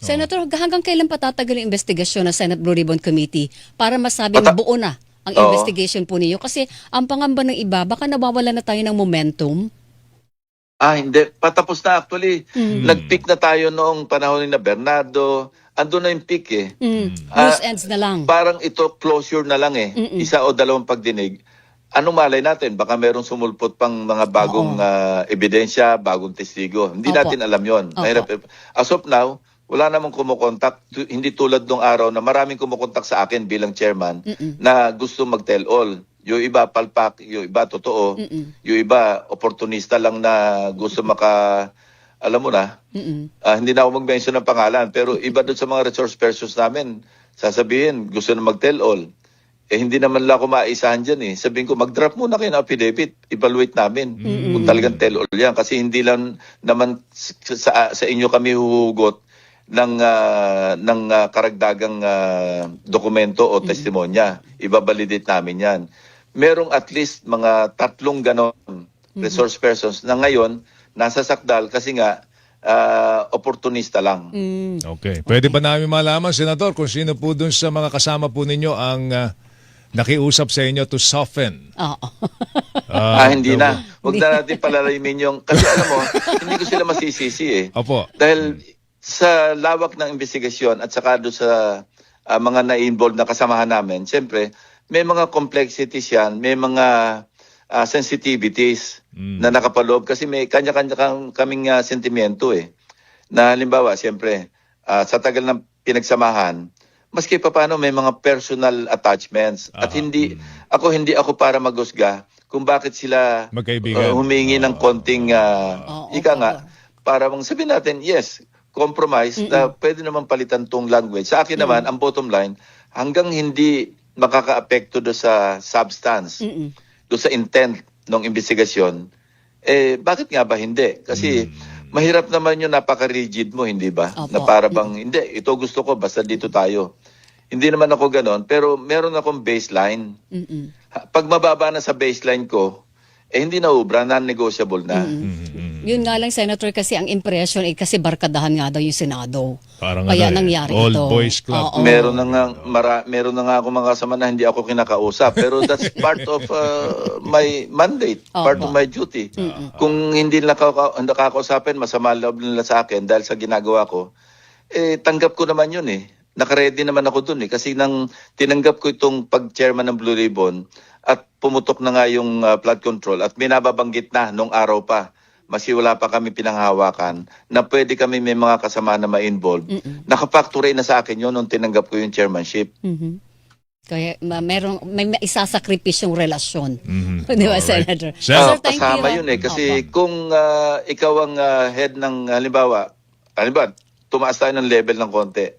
Senator, hanggang kailan patatagal yung investigasyon ng Senate Blue Ribbon Committee para masabing buo na ang investigation po ninyo? Kasi ang pangamba ng iba, baka nawawala na tayo ng momentum. Hindi. Patapos na actually. Nag-peak na tayo noong panahon ni na Bernardo. Andun na yung peak eh. Loose ends na lang. Parang ito closure na lang eh. Isa o dalawang pagdinig. Anong malay natin? Baka merong sumulpot pang mga bagong ebidensya, bagong testigo. Hindi natin alam yon. As of now, wala namang kumukontak. Hindi tulad nung araw na maraming kumukontak sa akin bilang chairman na gusto mag-tell all. Yung iba palpak, yung iba totoo, yung iba opportunista lang na gusto alam mo na, hindi na ako mag-mention ng pangalan, pero iba doon sa mga resource persons namin, sasabihin, gusto na mag-tell all. Hindi naman lang ako maisahan dyan eh. Sabihin ko, mag-draft muna kayo ng affidavit, evaluate namin kung talagang tell all yan. Kasi hindi lang naman sa inyo kami huhugot ng karagdagang dokumento o testimonya. Ibabalidate namin yan. Merong at least mga 3 ganon resource persons na ngayon nasa sakdal kasi nga opportunista lang. Okay. Pwede ba namin malaman, Senator, kung sino po dun sa mga kasama po ninyo ang nakiusap sa inyo to soften? Hindi na. Huwag na natin palalayimin yung... Kasi alam mo, hindi ko sila masisisi eh. Opo. Dahil sa lawak ng investigasyon at saka doon sa mga na-involved na kasamahan namin, siyempre, may mga complexities yan, may mga sensitivities na nakapaloob kasi may kanya-kanya kaming sentimiento eh. Na halimbawa, siyempre, sa tagal ng pinagsamahan, maski pa paano may mga personal attachments. At hindi ako para maghusga kung bakit sila humingi ng konting, para bang sabihin natin, yes, compromise na pwede naman palitan tong language. Sa akin naman, ang bottom line, hanggang hindi makaka-apekto do sa substance, do sa intent ng investigasyon, bakit nga ba hindi? Kasi mahirap naman yung napaka-rigid mo, hindi ba? Na para bang, hindi, ito gusto ko, basta dito tayo. Hindi naman ako ganon, pero meron akong baseline. Pag mababa na sa baseline ko, hindi na ubra, non-negotiable na. Yun nga lang, Senator, kasi ang impression kasi barkadahan nga daw yung Senado. Parang kaya nangyari old ito. boys club. Meron na nga ako mga kasama na hindi ako kinakausap. Pero that's part of my mandate, part of my duty. Kung hindi nakakausapin, masama loob nila sa akin dahil sa ginagawa ko, tanggap ko naman yun eh. Nakaready naman ako dun eh. Kasi nang tinanggap ko itong pag-chairman ng Blue Ribbon at pumutok na nga yung flood control at minababanggit na nung araw pa, masi wala pa kami pinanghawakan, na pwede kami may mga kasama na ma-involve. Nakapacture na sa akin yun nung tinanggap ko yung chairmanship. Kaya may isasakripisyong relasyon. Di ba, Senator? Sir, thank kasama you. yun eh. Kasi kung ikaw ang head ng, halimbawa, tumaas tayo ng level ng konti,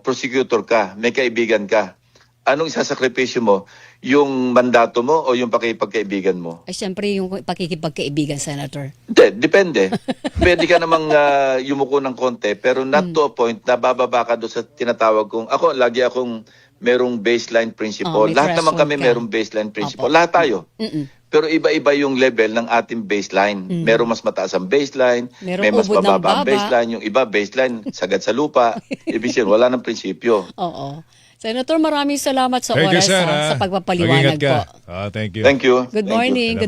prosecutor ka, may kaibigan ka, anong isasakripisyo mo? Yung mandato mo o yung pakikipagkaibigan mo? Ay, siyempre yung pakikipagkaibigan, Senator. Depende. Pwede ka namang yumuko ng konti, pero not to a point na bababa ka doon sa tinatawag kong, lagi akong merong baseline principle. Lahat naman kami merong baseline principle. Lahat tayo. Pero iba-iba yung level ng ating baseline. Merong mas mataas ang baseline, may mas mababa ang baseline. Yung iba baseline, sagad sa lupa. Ibig sabihin, wala ng prinsipyo. Oo. Senator, maraming salamat sa Thank you, oras sir, sa pagpapaliwanag po. Thank you. Thank you. Good morning.